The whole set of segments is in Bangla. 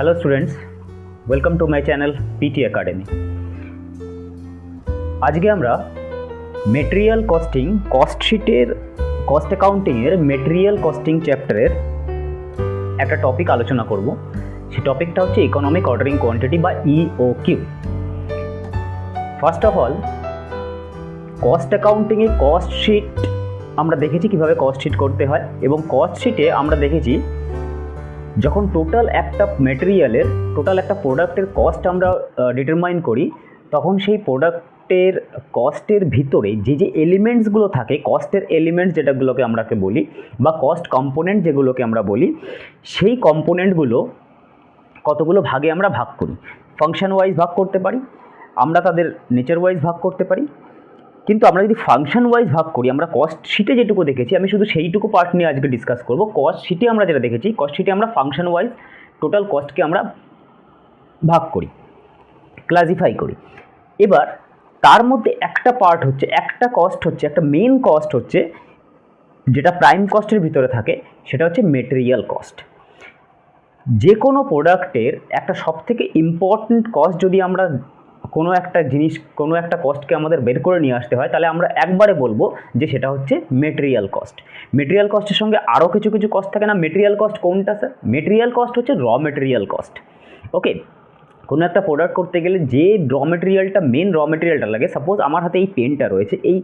Hello students, welcome to my channel PT academy. আজকে আমরা মেটেরিয়াল কস্টিং, কস্ট অ্যাকাউন্টিংয়ের মেটেরিয়াল কস্টিং চ্যাপ্টারের একটা টপিক আলোচনা করব। সেই টপিকটা হচ্ছে ইকোনমিক অর্ডারিং কোয়ান্টিটি বা EOQ. First of all, cost অ্যাকাউন্টিংয়ে কস্ট শিট আমরা দেখেছি কীভাবে কস্ট শিট করতে হয়, এবং কস্ট শিটে আমরা দেখেছি যখন টোটাল একটা মেটেরিয়ালের, টোটাল একটা প্রোডাক্টের কস্ট আমরা ডিটারমাইন করি, তখন সেই প্রোডাক্টের কস্টের ভিতরে যে যে এলিমেন্টসগুলো থাকে, কস্টের এলিমেন্টস যেটাগুলোকে আমরাকে বলি, বা কস্ট কম্পোনেন্ট যেগুলোকে আমরা বলি, সেই কম্পোনেন্টগুলো কতগুলো ভাগে আমরা ভাগ করি। ফাংশন ওয়াইজ ভাগ করতে পারি, আমরা তাদের নেচার ওয়াইজ ভাগ করতে পারি। কিন্তু আমরা যদি ফাংশন ওয়াইজ ভাগ করি, আমরা কস্ট শিটে যেটুকু দেখেছি, আমি শুধু সেইটুকু পার্ট নিয়ে আজকে ডিসকাস করব। কস্ট শিটে আমরা যেটা দেখেছি, কস্ট শিটে আমরা ফাংশন ওয়াইজ টোটাল কস্টকে আমরা ভাগ করি, ক্লাসিফাই করি। এবার তার মধ্যে একটা পার্ট হচ্ছে, একটা কস্ট হচ্ছে, একটা মেন কস্ট হচ্ছে যেটা প্রাইম কস্টের ভিতরে থাকে, সেটা হচ্ছে মেটেরিয়াল কস্ট। যে কোনো প্রোডাক্টের একটা সবথেকে ইম্পর্ট্যান্ট কস্ট যদি আমরা কোনো একটা জিনিস, কোনো একটা কস্টকে আমাদের বের করে নিয়ে আসতে হয়, তাহলে আমরা একবারে বলবো যে সেটা হচ্ছে মেটেরিয়াল কস্ট। মেটেরিয়াল কস্টের সঙ্গে আরও কিছু কিছু কস্ট থাকে না। মেটেরিয়াল কস্ট কোনটা স্যার? মেটেরিয়াল কস্ট হচ্ছে র মেটেরিয়াল কস্ট। ওকে, কোনো একটা প্রোডাক্ট করতে গেলে যে র মেটেরিয়ালটা, মেন র মেটেরিয়ালটা লাগে, সাপোজ আমার হাতে এই পেনটা রয়েছে, এই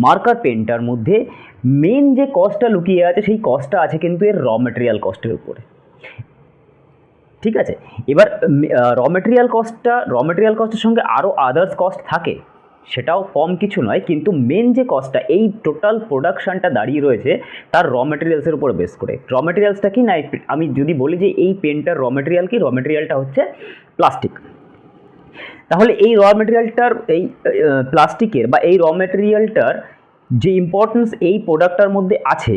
মার্কার পেনটার মধ্যে মেন যে কস্টটা লুকিয়ে আছে, সেই কস্টটা আছে কিন্তু এর র মেটেরিয়াল কস্টের উপরে। ঠিক আছে, এবার র মেটেরিয়াল কস্টের সঙ্গে আরও আদার্স কস্ট থাকে, সেটাও কম কিছু নয়, কিন্তু মেন যে কস্টটা, এই টোটাল প্রোডাকশানটা দাঁড়িয়ে রয়েছে তার র মেটেরিয়ালসের উপরে বেস করে। র মেটেরিয়ালসটা কি না, আমি যদি বলি যে এই পেনটার র মেটেরিয়াল কি, র মেটেরিয়ালটা হচ্ছে প্লাস্টিক। তাহলে এই র মেটেরিয়ালটার, এই প্লাস্টিকের বা এই র মেটেরিয়ালটার যে ইম্পর্টেন্স এই প্রোডাক্টটার মধ্যে আছে,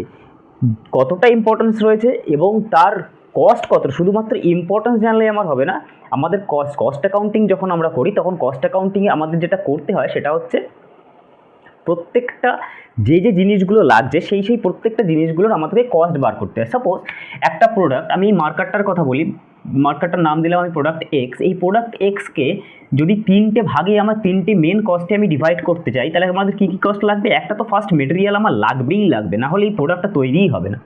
কতটা ইম্পর্টেন্স রয়েছে এবং তার কস্ট কত, শুধুমাত্র ইম্পর্টেন্স জানলে আমার হবে না। আমাদের কস্ট অ্যাকাউন্টিং যখন আমরা করি, তখন কস্ট অ্যাকাউন্টিংয়ে আমাদের যেটা করতে হয় সেটা হচ্ছে প্রত্যেকটা যে যে জিনিসগুলো লাগছে, সেই প্রত্যেকটা জিনিসগুলোর আমাদেরকে কস্ট বার করতে হয়। সাপোজ একটা প্রোডাক্ট, আমি এই মার্কারটার কথা বলি, মার্কারটার নাম দিলাম আমি প্রোডাক্ট এক্স। এই প্রোডাক্ট এক্সকে যদি তিনটে ভাগে, আমার তিনটে মেন কস্টে আমি ডিভাইড করতে চাই, তাহলে আমাদের কী কী কস্ট লাগবে? একটা তো ফার্স্ট মেটেরিয়াল আমার লাগবেই লাগবে, না হলে এই প্রোডাক্টটা তৈরিই হবে না।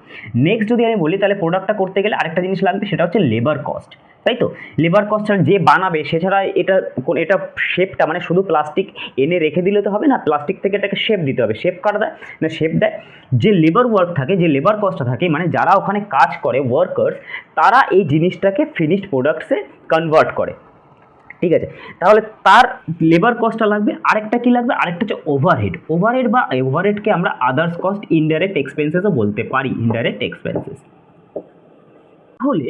নেক্সট যদি আমি বলি, তাহলে প্রোডাক্টটা করতে গেলে আরেকটা জিনিস লাগবে, সেটা হচ্ছে লেবার কস্ট, তাই তো? লেবার কস্ট ছাড়া যে বানাবে, সেছাড়া এটা শেপটা, মানে শুধু প্লাস্টিক এনে রেখে দিলে তো হবে না, প্লাস্টিক থেকে এটাকে শেপ দিতে হবে। শেপ কাটা দেয় না, শেপ দেয় যে লেবার ওয়ার্ক থাকে, যে লেবার কস্টটা থাকে, মানে যারা ওখানে কাজ করে, ওয়ার্কার্স, তারা এই জিনিসটাকে ফিনিশড প্রোডাক্টসে কনভার্ট করে। ঠিক আছে, তাহলে তার লেবার কস্টটা লাগবে। আরেকটা কি লাগবে? আরেকটা হচ্ছে ওভারহেড বা ওভারহেডকে আমরা আদার্স কস্ট, ইনডাইরেক্ট এক্সপেন্সেসও বলতে পারি, ইনডাইরেক্ট এক্সপেন্সেস। তাহলে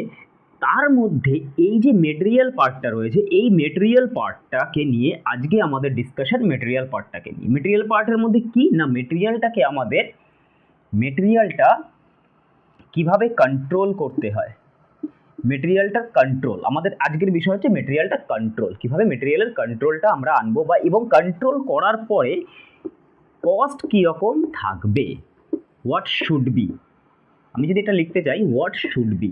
তার মধ্যে এই যে মেটেরিয়াল পার্টটা রয়েছে, এই মেটেরিয়াল পার্টটাকে নিয়ে আজকে আমাদের ডিসকাশন। মেটেরিয়াল পার্টটাকে নিয়ে, মেটেরিয়াল পার্টের মধ্যে কি না, মেটেরিয়ালটা কিভাবে কন্ট্রোল করতে হয়, মেটেরিয়ালটার কন্ট্রোল। আমাদের আজকের বিষয় হচ্ছে মেটেরিয়ালটা কন্ট্রোল, কিভাবে মেটেরিয়ালের কন্ট্রোলটা আমরা আনবো, বা এবং কন্ট্রোল করার পরে কস্ট কীরকম থাকবে, হোয়াট শুড বি। আমি যদি এটা লিখতে চাই, হোয়াট শুড বি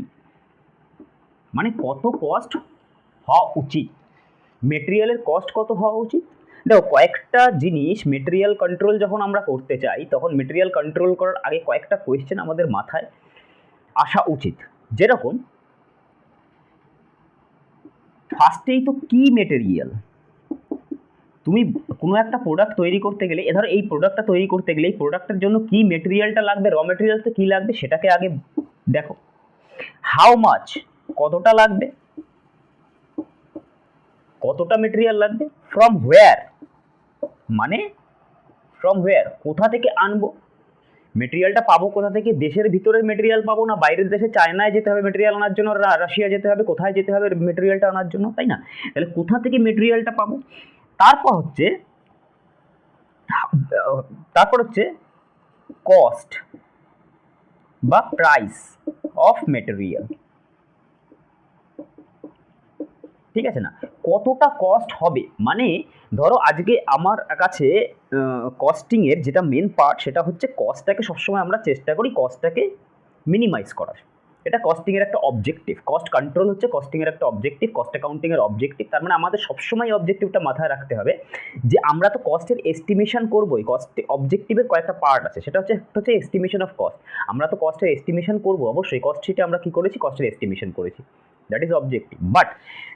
মানে কত কস্ট হওয়া উচিত, মেটেরিয়ালের কস্ট কত হওয়া উচিত। দেখো, কয়েকটা জিনিস মেটেরিয়াল কন্ট্রোল যখন আমরা করতে চাই, তখন মেটেরিয়াল কন্ট্রোল করার আগে কয়েকটা কোয়েশ্চেন আমাদের মাথায় আসা উচিত। যেরকম, ফার্স্টেই তো কি মেটেরিয়াল, তুমি কোনো একটা প্রোডাক্ট তৈরি করতে গেলে, ধরো এই প্রোডাক্টটা তৈরি করতে গেলে এই প্রোডাক্টের জন্য কি মেটেরিয়ালটা লাগবে, র মেটেরিয়ালসে কী লাগবে সেটাকে আগে দেখো। হাউ মাচ, কতটা লাগবে, কতটা মেটেরিয়াল লাগবে। ফ্রম হোয়ার, মানে ফ্রম হোয়ার, কোথা থেকে আনবো মেটেরিয়ালটা, পাবো কোথা থেকে, দেশের ভিতরের মেটেরিয়াল পাবো না বাইরের দেশে, চায়নায় যেতে হবে মেটেরিয়াল আনার জন্য, রাশিয়া যেতে হবে, কোথায় যেতে হবে মেটেরিয়ালটা আনার জন্য, তাই না? তাহলে কোথা থেকে মেটেরিয়ালটা পাবো। তারপর হচ্ছে কস্ট বা প্রাইস অফ মেটেরিয়াল। ঠিক আছে না, কতটা কস্ট হবে, মানে ধরো আজকে আমার কাছে কস্টিংয়ের যেটা মেন পার্ট, সেটা হচ্ছে কস্টটাকে সবসময় আমরা চেষ্টা করি কস্টটাকে মিনিমাইজ করার। এটা কস্টিং এর একটা অবজেক্টিভ, কস্ট কন্ট্রোল হচ্ছে কস্টিং এর একটা অবজেক্টিভ, কস্ট অ্যাকাউন্টিং এর অবজেক্টিভ। তার মানে আমাদের সবসময় অবজেক্টিভটা মাথায় রাখতে হবে যে আমরা তো কস্টের এস্টিমেশন করবোই, কস্ট অবজেক্টিভের কয়েকটা পার্ট আছে, সেটা হচ্ছে এস্টিমেশন অফ কস্ট। আমরা তো কস্টের এস্টিমেশন করবো, অবশ্যই কস্ট শিটে আমরা কি করেছি, কস্টের এস্টিমেশন করেছি, that is objective. But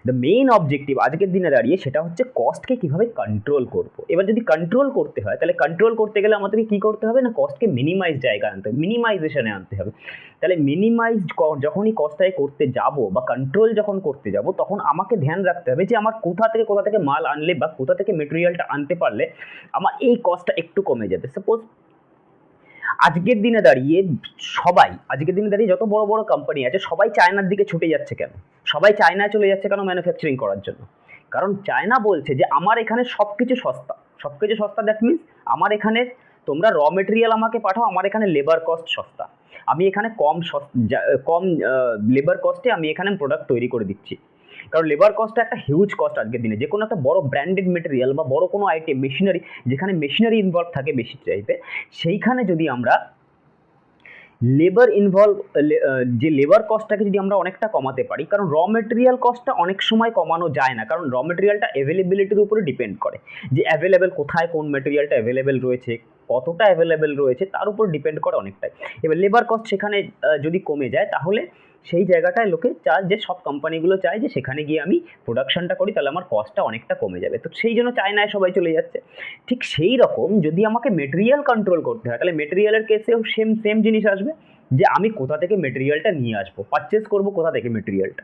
the main objective আজকের দিনে দাঁড়িয়ে সেটা হচ্ছে কস্টকে কীভাবে কন্ট্রোল করবো। এবার যদি কন্ট্রোল করতে হয় তাহলে কন্ট্রোল করতে গেলে আমাদেরকে কী করতে হবে না, কস্টকে মিনিমাইজ জায়গা আনতে হবে, মিনিমাইজেশনে আনতে হবে। তাহলে মিনিমাইজ যখনই কস্টটাকে করতে যাব বা কন্ট্রোল যখন করতে যাব, তখন আমাকে ধ্যান রাখতে হবে যে আমার কোথা থেকে মাল আনলে বা কোথা থেকে মেটেরিয়ালটা আনতে পারলে আমার এই কস্টটা একটু কমে যাবে। সাপোজ আজকের দিনে দাঁড়িয়ে যত বড় বড় কোম্পানি আছে সবাই চায়নার দিকে ছুটে যাচ্ছে কেন, সবাই চায়নায় চলে যাচ্ছে কেন ম্যানুফ্যাকচারিং করার জন্য? কারণ চায়না বলছে যে আমার এখানে সব কিছু সস্তা, দ্যাট মিনস আমার এখানে তোমরা র মেটেরিয়াল আমাকে পাঠাও, আমার এখানে লেবার কস্ট সস্তা, আমি এখানে কম লেবার কস্টে আমি এখানে প্রোডাক্ট তৈরি করে দিচ্ছি। কারণ লেবার কস্টটা একটা হিউজ কস্ট আজকের দিনে, যে কোনো একটা বড় ব্র্যান্ডেড মেটেরিয়াল বা বড় কোনো আইটেম মেশিনারি, যেখানে মেশিনারি ইনভলভ থাকে বেশি টাইপের, সেইখানে যদি আমরা যে লেবার কস্টটাকে যদি আমরা অনেকটা কমাতে পারি, কারণ র মেটেরিয়াল কস্টটা অনেক সময় কমানো যায় না, কারণ র মেটেরিয়ালটা অ্যাভেলেবিলিটির উপরে ডিপেন্ড করে, যে অ্যাভেলেবেল কোথায় কোন মেটেরিয়ালটা অ্যাভেলেবেল রয়েছে, কতটা অ্যাভেলেবেল রয়েছে তার উপর ডিপেন্ড করে অনেকটাই। এবার লেবার কস্ট সেখানে যদি কমে যায়, তাহলে সেই জায়গাটায় লোকে চায়, যে সব কোম্পানিগুলো চায় যে সেখানে গিয়ে আমি প্রোডাকশনটা করি, তাহলে আমার কস্টটা অনেকটা কমে যাবে। তো সেই জন্য চায়নায় সবাই চলে যাচ্ছে। ঠিক সেই রকম যদি আমাকে মেটেরিয়াল কন্ট্রোল করতে হয়, তাহলে মেটেরিয়ালের কেসেও সেম জিনিস আসবে, যে আমি কোথা থেকে মেটেরিয়ালটা নিয়ে আসবো, পারচেস করবো কোথা থেকে মেটেরিয়ালটা।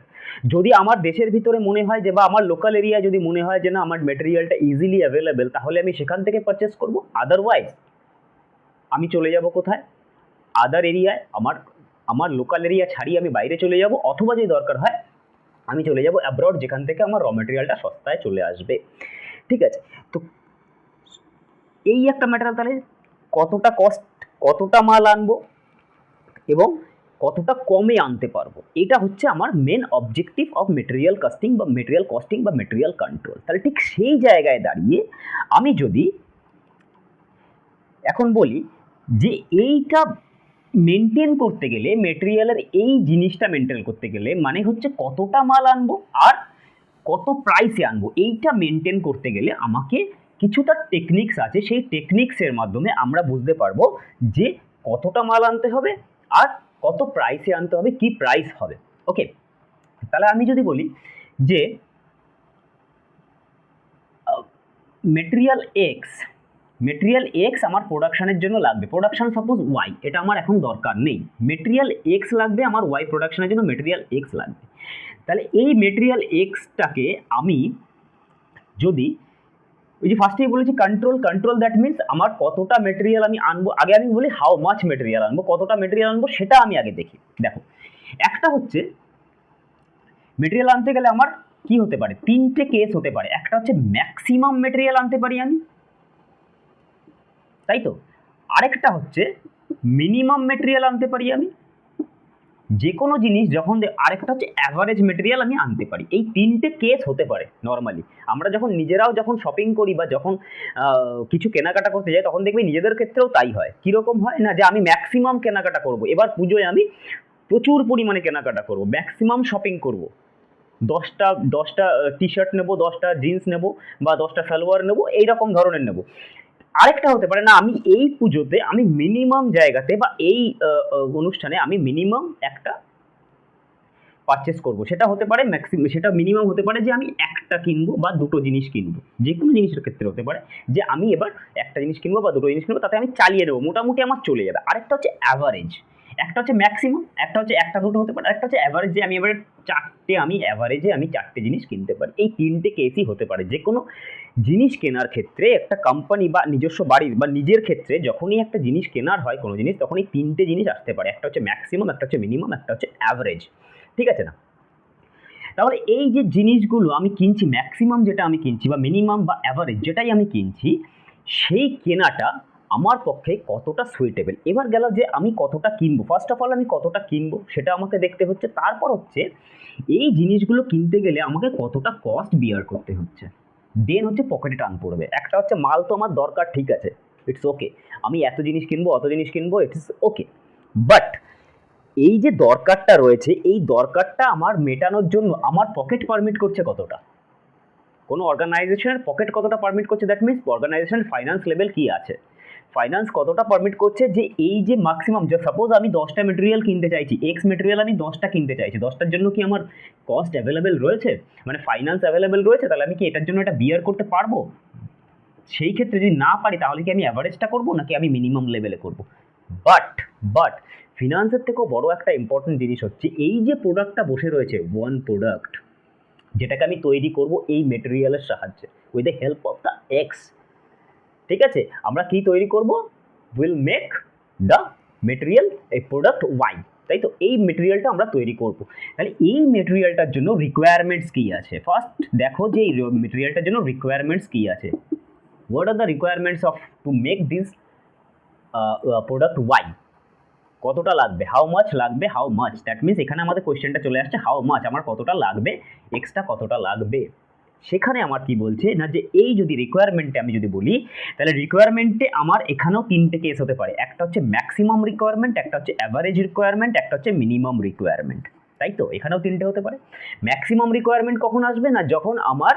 যদি আমার দেশের ভিতরে মনে হয় যে, বা আমার লোকাল এরিয়ায় যদি মনে হয় যে না আমার মেটেরিয়ালটা ইজিলি অ্যাভেলেবেল, তাহলে আমি সেখান থেকে পারচেস করবো। আদারওয়াইজ আমি চলে যাব কোথায়, আদার এরিয়ায়, আমার লোকাল এরিয়া ছাড়িয়ে আমি বাইরে চলে যাব, অথবা যদি দরকার হয় আমি চলে যাব অ্যাব্রড, যেখান থেকে আমার র মেটেরিয়ালটা সস্তায় চলে আসবে। ঠিক আছে, তো এই একটা ম্যাটার। তাহলে কতটা মাল আনবো এবং কতটা কমে আনতে পারবো, এটা হচ্ছে আমার main objective of material costing বা মেটেরিয়াল কস্টিং বা মেটেরিয়াল কন্ট্রোল। তাহলে ঠিক সেই জায়গায় দাঁড়িয়ে আমি যদি এখন বলি যে এইটা মেনটেন করতে গেলে, মেটেরিয়ালের এই জিনিসটা মেনটেন করতে গেলে মানে হচ্ছে কতটা মাল আনবো আর কত প্রাইসে আনবো, এইটা মেনটেন করতে গেলে আমাকে কিছুটা টেকনিক্স আছে, সেই টেকনিক্সের মাধ্যমে আমরা বুঝতে পারবো যে কতটা মাল আনতে হবে আর কত প্রাইসে আনতে হবে, কি প্রাইস হবে। ওকে, তাহলে আমি যদি বলি যে মেটেরিয়াল এক্স আমার প্রোডাকশানের জন্য লাগবে, প্রোডাকশান সাপোজ ওয়াই, এটা আমার এখন দরকার নেই, মেটেরিয়াল এক্স লাগবে আমার ওয়াই প্রোডাকশানের জন্য, মেটেরিয়াল এক্স লাগবে। তাহলে এই মেটেরিয়াল এক্সটাকে আমি যদি ওই যে ফার্স্টেই বলেছি কন্ট্রোল, দ্যাট মিনস আমার কতটা মেটেরিয়াল আমি আনবো, আগে আমি বলি হাউ মাচ মেটেরিয়াল আনবো, কতটা মেটেরিয়াল আনবো সেটা আমি আগে দেখি। দেখো, একটা হচ্ছে মেটেরিয়াল আনতে গেলে আমার কি হতে পারে, তিনটে কেস হতে পারে। একটা হচ্ছে ম্যাক্সিমাম মেটেরিয়াল আনতে পারি আমি, তাই তো। আরেকটা হচ্ছে মিনিমাম মেটেরিয়াল আনতে পারি আমি, যে কোনো জিনিস যখন, আরেকটা হচ্ছে অ্যাভারেজ মেটেরিয়াল আমি আনতে পারি। এই তিনটে কেস হতে পারে নর্মালি। আমরা যখন নিজেরাও যখন শপিং করি বা যখন কিছু কেনাকাটা করতে যাই, তখন দেখবি নিজেদের ক্ষেত্রেও তাই হয়। কীরকম হয় না, যে আমি ম্যাক্সিমাম কেনাকাটা করব, এবার পুজোয় আমি প্রচুর পরিমাণে কেনাকাটা করব, ম্যাক্সিমাম শপিং করব, 10টা টি শার্ট নেবো, 10টা জিন্স নেবো বা 10টা সালোয়ার নেবো, এইরকম ধরনের নেবো। আরেকটা হতে পারে না, আমি এই পুজোতে আমি মিনিমাম জায়গাতে বা এই অনুষ্ঠানে আমি মিনিমাম একটা পারচেস করব, সেটা হতে পারে সেটা মিনিমাম হতে পারে যে আমি একটা কিনবো বা দুটো জিনিস কিনবো, যে কোনো জিনিসের ক্ষেত্রে হতে পারে যে আমি এবার একটা জিনিস কিনবো বা দুটো জিনিস কিনবো, তাতে আমি চালিয়ে নেবো, মোটামুটি আমার চলে যাবে। আরেকটা হচ্ছে অ্যাভারেজ, একটা হচ্ছে ম্যাক্সিমাম, একটা হচ্ছে একটা দুটো হতে পারে, একটা হচ্ছে অ্যাভারেজ, যে আমি এবারে অ্যাভারেজে আমি চারটে জিনিস কিনতে পারি। এই তিনটে কেসই হতে পারে যে কোনো জিনিস কেনার ক্ষেত্রে। একটা কোম্পানি বা নিজস্ব বাড়ির বা নিজের ক্ষেত্রে যখনই একটা জিনিস কেনার হয় কোনো জিনিস, তখন এই তিনটে জিনিস আসতে পারে, একটা হচ্ছে ম্যাক্সিমাম, একটা হচ্ছে মিনিমাম, একটা হচ্ছে অ্যাভারেজ। ঠিক আছে না? তাহলে এই যে জিনিসগুলো আমি কিনছি, ম্যাক্সিমাম যেটা আমি কিনছি বা মিনিমাম বা অ্যাভারেজ যেটাই আমি কিনছি, সেই কেনাটা আমার পক্ষে কতটা সুইটেবল। এবার গেল যে আমি কতটা কিনবো, ফার্স্ট অফ অল আমি কতটা কিনবো সেটা আমাকে দেখতে হচ্ছে। তারপর হচ্ছে এই জিনিসগুলো কিনতে গেলে আমাকে কতটা কস্ট বিয়ার করতে হচ্ছে, দেন হচ্ছে পকেটে টান পড়বে। একটা হচ্ছে মাল তো আমার দরকার, ঠিক আছে, ইটস ওকে, আমি এত জিনিস কিনবো, অত জিনিস কিনবো, ইটস ওকে। বাট এই যে দরকারটা রয়েছে, এই দরকারটা আমার মেটানোর জন্য আমার পকেট পারমিট করছে কতটা, কোনো অর্গানাইজেশনের পকেট কতটা পারমিট করছে, দ্যাট মিনস অর্গানাইজেশনের ফাইন্যান্স লেভেল কি আছে, ফাইন্যান্স কতটা পারমিট করছে যে এই যে ম্যাক্সিমাম, যে সাপোজ আমি 10টা মেটেরিয়াল কিনতে চাইছি, এক্স মেটেরিয়াল আমি 10টা কিনতে চাইছি, 10টার জন্য কি আমার কস্ট অ্যাভেলেবেল রয়েছে, মানে ফাইন্যান্স অ্যাভেলেবেল রয়েছে, তাহলে আমি কি এটার জন্য এটা বিয়ার করতে পারবো? সেই ক্ষেত্রে যদি না পারি তাহলে কি আমি অ্যাভারেজটা করবো নাকি আমি মিনিমাম লেভেলে করবো? বাট ফিনান্সের থেকেও বড় একটা ইম্পর্টেন্ট জিনিস হচ্ছে এই যে প্রোডাক্টটা বসে রয়েছে, ওয়ান প্রোডাক্ট যেটাকে আমি তৈরি করব এই মেটেরিয়ালের সাহায্যে with the help of the X. ঠিক আছে, আমরা কি তৈরি করব? Will make the material a product Y, তাই তো? এই মেটেরিয়ালটা আমরা তৈরি করব। তাহলে এই মেটেরিয়ালটার জন্য রিকোয়ারমেন্টস কী আছে? ফার্স্ট দেখো যে এই মেটেরিয়ালটার জন্য রিকোয়ারমেন্টস কী আছে। What are the requirements of to make this product Y? কতটা লাগবে, হাউ মাচ লাগবে, হাউ মাচ, দ্যাট মিনস এখানে আমাদের কোয়েশ্চেনটা চলে আসছে হাউ মাচ, আমার কতটা লাগবে, এক্সট্রা কতটা লাগবে। সেখানে আমার কি বলছে না, যে এই যদি রিকোয়ারমেন্টে আমি যদি বলি, তাহলে রিকোয়ারমেন্টে আমার এখানেও তিনটে কেস হতে পারে, একটা হচ্ছে ম্যাক্সিমাম রিকোয়ারমেন্ট, একটা হচ্ছে অ্যাভারেজ রিকোয়ারমেন্ট, একটা হচ্ছে মিনিমাম রিকোয়ারমেন্ট, তাই তো? এখানেও তিনটে হতে পারে। ম্যাক্সিমাম রিকোয়ারমেন্ট কখন আসবে না, যখন আমার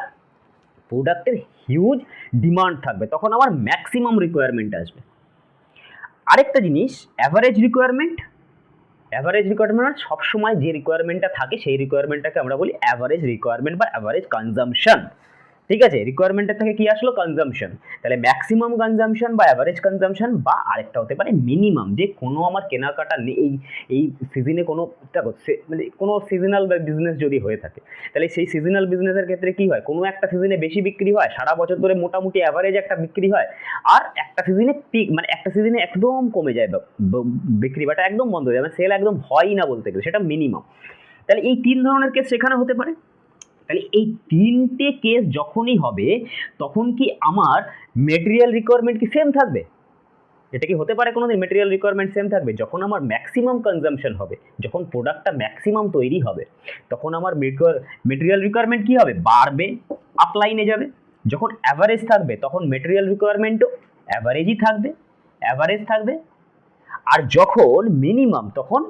প্রোডাক্টের হিউজ ডিমান্ড থাকবে, তখন আমার ম্যাক্সিমাম রিকোয়ারমেন্ট আসবে। আরেকটা জিনিস অ্যাভারেজ রিকোয়ারমেন্ট, অ্যাভারেজ রিকোয়ারমেন্ট সবসময় যে রিকোয়ারমেন্টটা থাকে সেই রিকোয়ারমেন্টটাকে আমরা বলি অ্যাভারেজ রিকোয়ারমেন্ট বা অ্যাভারেজ কনজাম্পশন। ঠিক আছে, রিকোয়ারমেন্টের থেকে কি আসলো? কনজাম্পশন। তাহলে ম্যাক্সিমাম কনজাম্পশন বা অ্যাভারেজ কনজাম্পশন, বা আরেকটা হতে পারে মিনিমাম, যে কোনো আমার কেনাকাটা নেই এই সিজনে, কোনো মানে কোনো সিজনাল বিজনেস যদি হয়ে থাকে, তাহলে সেই সিজনাল বিজনেসের ক্ষেত্রে কি হয়, কোনো একটা সিজনে বেশি বিক্রি হয়, সারা বছর ধরে মোটামুটি অ্যাভারেজ একটা বিক্রি হয়, আর একটা সিজনে পিক, মানে একটা সিজনে একদম কমে যায় বিক্রি, বাটা একদম বন্ধ হয়ে যায়, সেল একদম হয়ই না বলতে গেলে, সেটা মিনিমাম। তাহলে এই তিন ধরনের কেস সেখানে হতে পারে। তাহলে এই তিনটে কেস যখনই হবে, তখন কি আমার মেটেরিয়াল রিকোয়ারমেন্ট কি সেম থাকবে? এটা কি হতে পারে কোনোদিন মেটেরিয়াল রিকোয়ারমেন্ট সেম থাকবে? যখন আমার ম্যাক্সিমাম কনজাম্পশন হবে, যখন প্রোডাক্টটা ম্যাক্সিমাম তৈরি হবে, তখন আমার মেটেরিয়াল রিকোয়ারমেন্ট কি হবে? বাড়বে, আপলাইনে যাবে। যখন অ্যাভারেজ থাকবে, তখন মেটেরিয়াল রিকোয়ারমেন্টও অ্যাভারেজই থাকবে, অ্যাভারেজ থাকবে। আর যখন মিনিমাম, তখন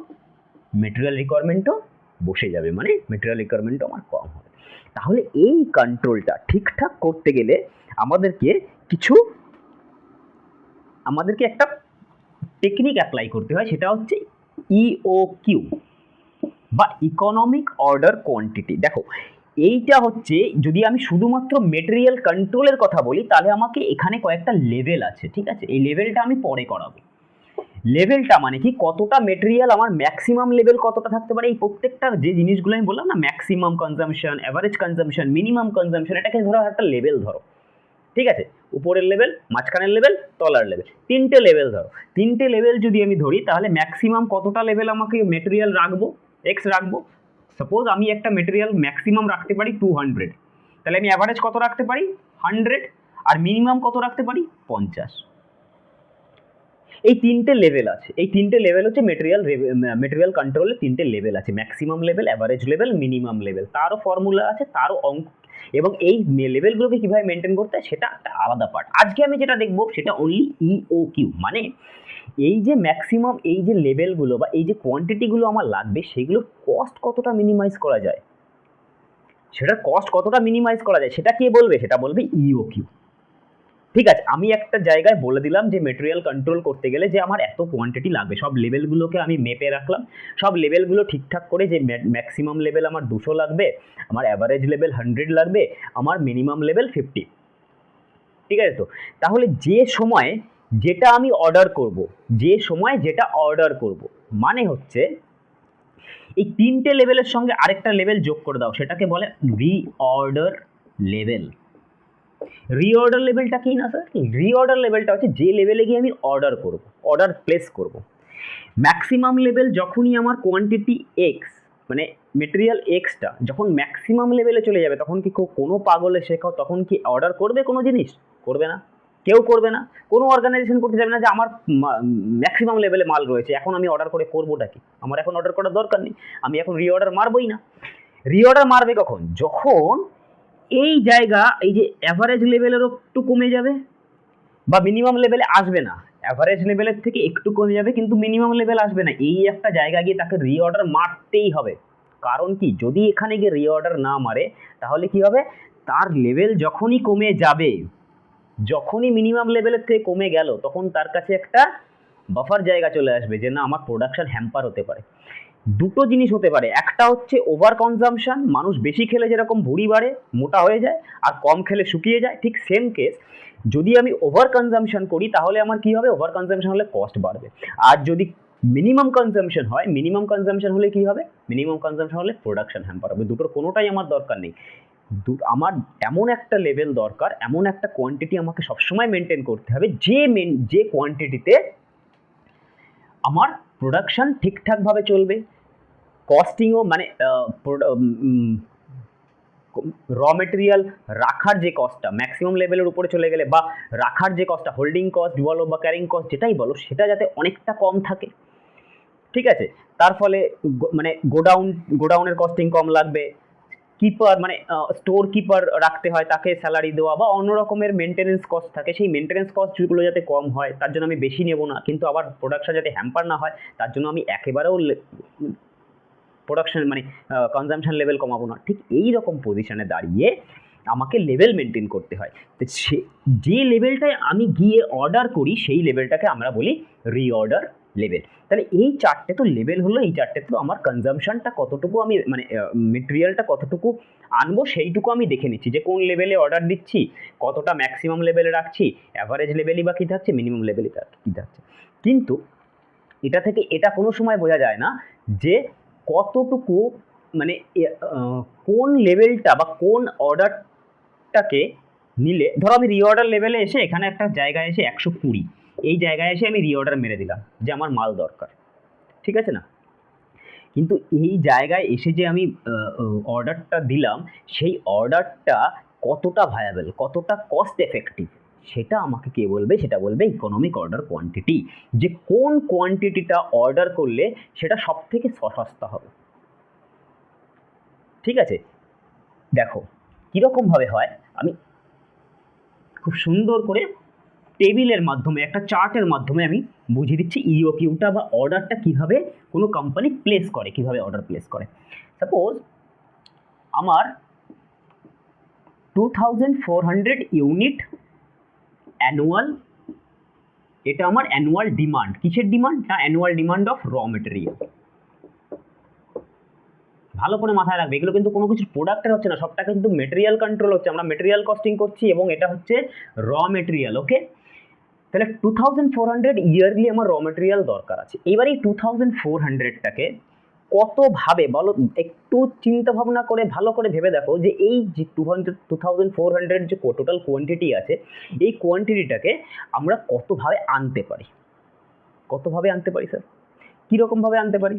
মেটেরিয়াল রিকোয়ারমেন্টও বসে যাবে, মানে মেটেরিয়াল রিকোয়ারমেন্টও আমার কম হবে। তাহলে এই কন্ট্রোলটা ঠিকঠাক করতে গেলে আমাদেরকে একটা টেকনিক অ্যাপ্লাই করতে হয়, সেটা হচ্ছে ইওকিউ বা ইকোনমিক অর্ডার কোয়ান্টিটি। দেখো, এইটা হচ্ছে, যদি আমি শুধুমাত্র মেটেরিয়াল কন্ট্রোলের কথা বলি, তাহলে আমাকে এখানে কয়েকটা লেভেল আছে, ঠিক আছে? এই লেভেলটা আমি পরে করাবো। লেভেলটা মানে কি, কতটা মেটেরিয়াল আমার ম্যাক্সিমাম লেভেল কতটা থাকতে পারে, এই প্রত্যেকটা যে জিনিসগুলো আমি বললাম না, maximum consumption, average consumption, minimum consumption, এটাকে ধরো একটা লেভেল ধরো, ঠিক আছে? উপরের লেভেল, মাঝখানের লেভেল, তলার লেভেল, তিনটে লেভেল ধরো। তিনটে লেভেল যদি আমি ধরি, তাহলে ম্যাক্সিমাম কতটা লেভেল আমাকে মেটেরিয়াল রাখবো, এক্স রাখবো। সাপোজ আমি একটা মেটেরিয়াল ম্যাক্সিমাম রাখতে পারি 200, তাহলে আমি অ্যাভারেজ কত রাখতে পারি? 100, আর মিনিমাম কত রাখতে পারি? 50। এই তিনটে লেভেল আছে, এই তিনটে লেভেল হচ্ছে মেটেরিয়াল কন্ট্রোলের তিনটে লেভেল আছে, maximum level, average level, minimum level. তারও ফর্মুলা আছে, তারও অঙ্ক, এবং এই লেভেলগুলোকে কীভাবে মেনটেন করতে হয় সেটা একটা আলাদা পার্ট। আজকে আমি যেটা দেখবো সেটা অনলি ইওকিউ, মানে এই যে ম্যাক্সিমাম, এই যে লেভেলগুলো বা এই যে কোয়ান্টিটিগুলো আমার লাগবে, সেগুলোর কস্ট কতটা মিনিমাইজ করা যায়, সেটার কস্ট কতটা মিনিমাইজ করা যায়, সেটা কে বলবে? সেটা বলবে ইওকিউ। ঠিক আছে, আমি একটা জায়গায় বলে দিলাম যে মেটেরিয়াল কন্ট্রোল করতে গেলে যে আমার এত কোয়ান্টিটি লাগবে, সব লেভেলগুলোকে আমি মেপে রাখলাম, সব লেভেলগুলো ঠিকঠাক করে, যে ম্যাক্সিমাম লেভেল আমার 200 লাগবে, আমার অ্যাভারেজ লেভেল 100 লাগবে, আমার মিনিমাম লেভেল 50। ঠিক আছে তো? তাহলে যে সময় যেটা আমি অর্ডার করব, মানে হচ্ছে এই তিনটে লেভেলের সঙ্গে আরেকটা লেভেল যোগ করে দাও, সেটাকে বলে রিঅর্ডার লেভেল। রিঅর্ডার লেভেলটা কি না স্যার? রিঅর্ডার লেভেলটা হচ্ছে যে লেভেলে গিয়ে আমি অর্ডার প্লেস করব। ম্যাক্সিমাম লেভেল যখনই আমার কোয়ান্টিটি এক্স, মানে মেটেরিয়াল এক্সটা যখন ম্যাক্সিমাম লেভেলে চলে যাবে, তখন কি কোনো পাগলে শেখাও তখন কি অর্ডার করবে কোনো জিনিস? করবে না, কেউ করবে না, কোনো অর্গানাইজেশন করতে যাবে না যে আমার ম্যাক্সিমাম লেভেলে মাল রয়েছে, এখন আমি অর্ডার করে করবোটা কি? আমার এখন অর্ডার করার দরকার নেই, আমি এখন রিঅর্ডার মারবই না। রিঅর্ডার মারবে কখন? যখন এই জায়গা, এই যে অ্যাভারেজ লেভেলেরও একটু কমে যাবে বা মিনিমাম লেভেলে আসবে না, অ্যাভারেজ লেভেলের থেকে একটু কমে যাবে, কিন্তু মিনিমাম লেভেল আসবে না। এই একটা জায়গা গিয়ে তাকে রিঅর্ডার মারতেই হবে। কারণ কি, যদি এখানে গিয়ে রিঅর্ডার না মারে তাহলে কি হবে, তার লেভেল যখনই কমে যাবে, যখনই মিনিমাম লেভেলের থেকে কমে গেল, তখন তার কাছে একটা বাফার জায়গা চলে আসবে যে না, আমার প্রোডাকশন হ্যাম্পার হতে পারে। দুটো জিনিস হতে পারে, একটা হচ্ছে ওভার কনজাম্পশন, মানুষ বেশি খেলে যেরকম ভুঁড়ি বাড়ে, মোটা হয়ে যায়, আর কম খেলে শুকিয়ে যায়, ঠিক সেম কেস যদি আমি ওভার কনজাম্পশন করি তাহলে আমার কি হবে, ওভার কনজাম্পশন হলে কস্ট বাড়বে। আর যদি মিনিমাম কনজাম্পশন হয়, মিনিমাম কনজাম্পশন হলে কি হবে, মিনিমাম কনজাম্পশন হলে প্রোডাকশন হ্যাম্পার হবে। দুটোর কোনোটাই আমার দরকার নেই। আমার এমন একটা লেভেল দরকার, এমন একটা কোয়ান্টিটি আমাকে সবসময় মেনটেন করতে হবে যে কোয়ান্টিটিতে আমার প্রোডাকশন ঠিকঠাকভাবে চলবে, কস্টিংও মানে র মেটেরিয়াল রাখার যে কস্টটা ম্যাক্সিমাম লেভেলের উপরে চলে গেলে, বা রাখার যে কস্টটা, হোল্ডিং কস্ট বলো বা ক্যারিং কস্ট যেটাই বলো, সেটা যাতে অনেকটা কম থাকে। ঠিক আছে, তার ফলে মানে গোডাউনের কস্টিং কম লাগবে, কিপার মানে স্টোর কিপার রাখতে হয়, তাকে স্যালারি দেওয়া বা অন্য রকমের মেনটেনেন্স কস্ট থাকে, সেই মেনটেনেন্স কস্টগুলো যাতে কম হয়, তার জন্য আমি বেশি নেব না, কিন্তু আবার প্রোডাকশন যাতে হ্যাম্পার না হয় তার জন্য আমি একেবারেও প্রোডাকশন মানে কনজাম্পশন লেভেল কমাবো না। ঠিক এই রকম পজিশনে দাঁড়িয়ে আমাকে লেভেল মেনটেন করতে হয়। তো যে লেভেলটায় আমি গিয়ে অর্ডার করি সেই লেভেলটাকে আমরা বলি রিঅর্ডার লেভেল। তাহলে এই চারটে তো লেভেল হলো, এই চারটে তো আমার কনজাম্পশনটা কতটুকু, আমি মানে মেটেরিয়ালটা কতটুকু আনবো সেইটুকু আমি দেখে নিচ্ছি, যে কোন লেভেলে অর্ডার দিচ্ছি, কতটা ম্যাক্সিমাম লেভেলে রাখছি, অ্যাভারেজ লেভেলই বা কী থাকছে, মিনিমাম লেভেলই কী থাকছে। কিন্তু এটা থেকে এটা কোনো সময় বোঝা যায় না যে কতটুকু মানে কোন লেভেলটা বা কোন অর্ডারটাকে নিলে, ধরো আমি রিঅর্ডার লেভেলে এসে এখানে একটা জায়গায় এসে 120, এই জায়গায় এসে আমি রিঅর্ডার মেরে দিলাম যে আমার মাল দরকার, ঠিক আছে না, কিন্তু এই জায়গায় এসে যে আমি অর্ডারটা দিলাম, সেই অর্ডারটা কতটা ভায়াবল, কতটা কস্ট এফেক্টিভ, সেটা আমাকে কে বলবে, সেটা বলবে ইকোনমিক অর্ডার কোয়ান্টিটি, যে কোন কোয়ান্টিটিটা অর্ডার করলে সেটা সব থেকে সস্তা হবে। ঠিক আছে, দেখো কীরকমভাবে হয়, আমি খুব সুন্দর করে টেবিলের মাধ্যমে, একটা চার্টের মাধ্যমে আমি বুঝিয়ে দিচ্ছি ইওকিউটা বা অর্ডারটা কীভাবে কোনো কোম্পানি প্লেস করে, কীভাবে অর্ডার প্লেস করে। সাপোজ আমার 2400 ইউনিট অ্যানুয়াল, এটা আমার অ্যানুয়াল ডিমান্ড। কিসের ডিমান্ড? না, অ্যানুয়াল ডিমান্ড অফ র মেটেরিয়াল। ভালো করে মাথায় রাখবে, এগুলো কিন্তু কোনো কিছু প্রোডাক্টের হচ্ছে না, সবটা কিন্তু মেটেরিয়াল কন্ট্রোল হচ্ছে, আমরা মেটেরিয়াল কস্টিং করছি এবং এটা হচ্ছে র মেটেরিয়াল। ওকে, তাহলে 2400 ইয়ারলি আমার র মেটেরিয়াল দরকার আছে। এবার এই 2400টাকে কতভাবে বলো, একটু চিন্তা ভাবনা করে ভালো করে ভেবে দেখো যে এই যে 2400 যে টোটাল কোয়ান্টিটি আছে, এই কোয়ান্টিটিটাকে আমরা কতভাবে আনতে পারি, কতভাবে আনতে পারি স্যার, কীরকমভাবে আনতে পারি?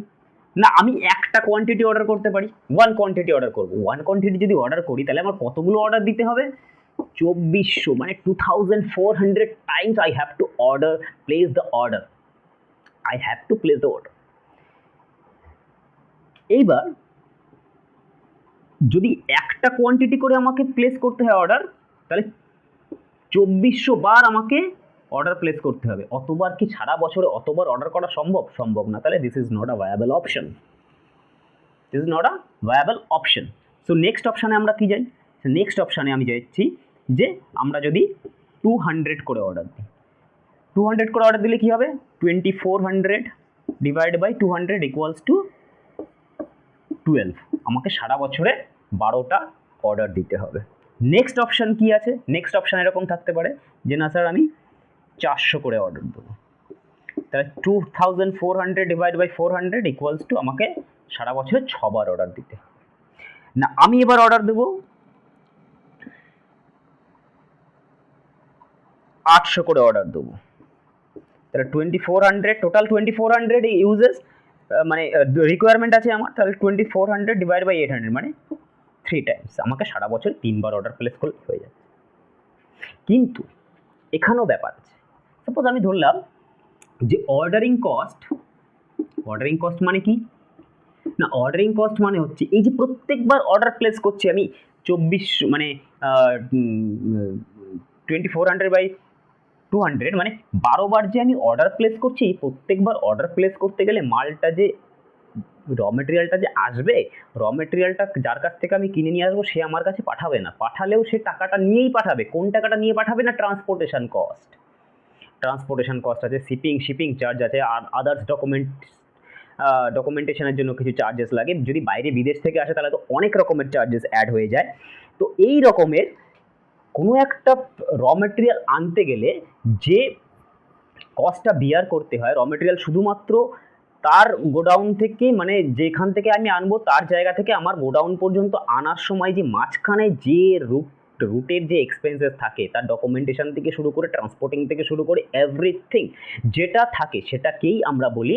না, আমি একটা কোয়ান্টিটি অর্ডার করতে পারি, ওয়ান কোয়ান্টিটি অর্ডার করবো। ওয়ান কোয়ান্টিটি যদি অর্ডার করি তাহলে আমার কতগুলো অর্ডার দিতে হবে? 2400, মানে 2400 Times I have to order, place the order, I have to place the order. এইবার যদি একটা কোয়ান্টিটি করে আমাকে প্লেস করতে হয় অর্ডার, তাহলে 2400 বার আমাকে অর্ডার প্লেস করতে হবে। অতবার কি সারা বছরে অতবার অর্ডার করা সম্ভব? সম্ভব না। তাহলে this is not a viable option, this is not a viable option. So next অপশানে আমরা কি যাই? নেক্সট অপশানে আমি যাচ্ছি যে আমরা যদি 200 করে অর্ডার দিই, 200 করে অর্ডার দিলে কি হবে? 2400 ডিভাইড বাই 200 ইকুয়ালস টু 12। আমাকে সারা বছরে 12টা অর্ডার দিতে হবে। নেক্সট অপশান কি আছে? নেক্সট অপশান এরকম থাকতে পারে যে না স্যার, আমি 400 করে অর্ডার দেবো, তাহলে 2400 ডিভাইড বাই 400 ইকুয়ালস টু আমাকে সারা বছরে 6 বার অর্ডার দিতে। না, আমি এবার অর্ডার দেবো 800 করে অর্ডার দেবো, তাহলে 2400 টোটাল 2400 ইউজেস মানে রিকোয়ারমেন্ট আছে আমার, তাহলে 2400 ডিভাইড বাই 800 মানে 3 টাইমস, আমাকে সারা বছর 3 বার অর্ডার প্লেস করলে হয়ে যাচ্ছে। কিন্তু এখানেও ব্যাপার আছে। সাপোজ আমি ধরলাম যে অর্ডারিং কস্ট মানে কি না, অর্ডারিং কস্ট মানে হচ্ছে এই যে প্রত্যেকবার অর্ডার প্লেস করছি আমি 24 মানে 2400 বাই 200 মানে 12 বার যে আমি অর্ডার প্লেস করছি, প্রত্যেকবার অর্ডার প্লেস করতে গেলে মালটা যে র মেটেরিয়ালটা যে আসবে, র মেটেরিয়ালটা যার কাছ থেকে আমি কিনে নিয়ে আসবো সে আমার কাছে পাঠাবে না, পাঠালেও সে টাকাটা নিয়েই পাঠাবে। কোন টাকাটা নিয়ে পাঠাবে না? Transportation cost. ট্রান্সপোর্টেশন কস্ট আছে, শিপিং চার্জ আছে, আর আদার্স ডকুমেন্টেশনের জন্য কিছু চার্জেস লাগে। যদি বাইরে বিদেশ থেকে আসে তাহলে তো অনেক রকমের চার্জেস অ্যাড হয়ে যায়। তো এই রকমের কোনো একটা র মেটেরিয়াল আনতে গেলে যে কস্টটা বিয়ার করতে হয়, র মেটেরিয়াল শুধুমাত্র তার গোডাউন থেকে, মানে যেখান থেকে আমি আনবো তার জায়গা থেকে আমার গোডাউন পর্যন্ত আনার সময় যে মাঝখানে যে রুটের যে এক্সপেন্সেস থাকে, তার ডকুমেন্টেশন থেকে শুরু করে ট্রান্সপোর্টিং থেকে শুরু করে এভরিথিং যেটা থাকে সেটাকেই আমরা বলি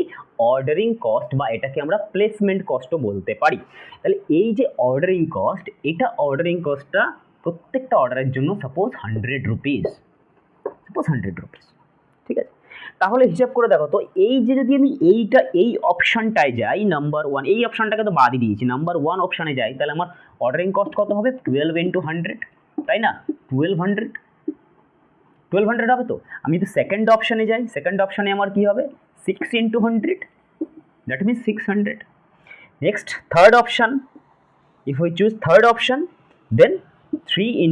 অর্ডারিং কস্ট, বা এটাকে আমরা প্লেসমেন্ট কস্টও বলতে পারি। তাহলে এই যে অর্ডারিং কস্ট, এটা অর্ডারিং কস্টটা প্রত্যেকটা অর্ডারের জন্য সাপোজ 100 রুপিস, ঠিক আছে? তাহলে হিসাব করে দেখো তো, এই যে যদি আমি এই অপশানটায় যাই, নাম্বার 1, এই অপশানটাকে তো বাদই দিয়েছি, নাম্বার 1 অপশানে যাই, তাহলে আমার অর্ডারিং কস্ট কত হবে? 12 × 100, তাই না? 1200 হবে। তো আমি যদি সেকেন্ড অপশানে যাই, সেকেন্ড অপশানে আমার কি হবে? 6 × 100, that means 600। Next third option, if we choose third option, then 3 ×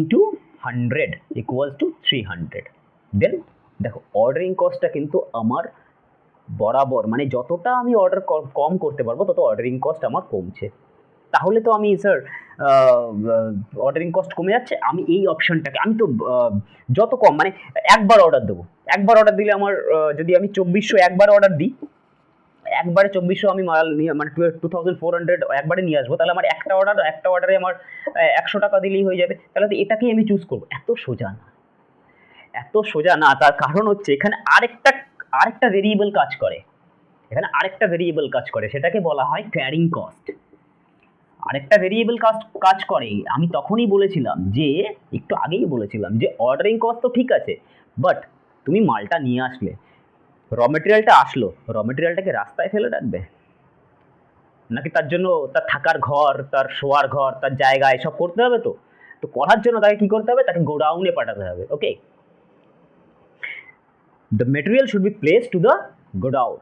100 = 300। দেন দেখো অর্ডারিং কস্টটা কিন্তু আমার বরাবর, মানে যতটা আমি অর্ডার কম করতে পারবো তত অর্ডারিং কস্ট আমার কমছে। তাহলে তো আমি স্যার অর্ডারিং কস্ট কমে যাচ্ছে, আমি এই অপশানটাকে, আমি তো যত কম, মানে একবার অর্ডার দেবো, একবার অর্ডার দিলে আমার যদি আমি 2400 একবার অর্ডার দিই, একবারে 2400 আমি মাল নিয়ে, মানে 2400 একবারে নিয়ে আসবো, তাহলে আমার একটা অর্ডারে আমার 100 টাকা দিলেই হয়ে যাবে। তাহলে তো এটাকেই আমি চুজ করবো। এত সোজা না, তার কারণ হচ্ছে এখানে আরেকটা ভেরিয়েবল কাজ করে, সেটাকে বলা হয় ক্যারিং কস্ট। আরেকটা ভেরিয়েবল কাজ করে, আমি তখনই বলেছিলাম, যে একটু আগেই বলেছিলাম যে অর্ডারিং কস্ট তো ঠিক আছে, বাট তুমি মালটা নিয়ে আসলে, র মেটেরিয়ালটা আসলো, র মেটেরিয়ালটাকে রাস্তায় ফেলে রাখবে নাকি তার জন্য তার থাকার ঘর, তার শোয়ার ঘর, তার জায়গা এসব করতে হবে? তো করার জন্য তাকে কি করতে হবে? তাকে গোডাউনে পাঠাতে হবে। Okay, the material should be place to the godown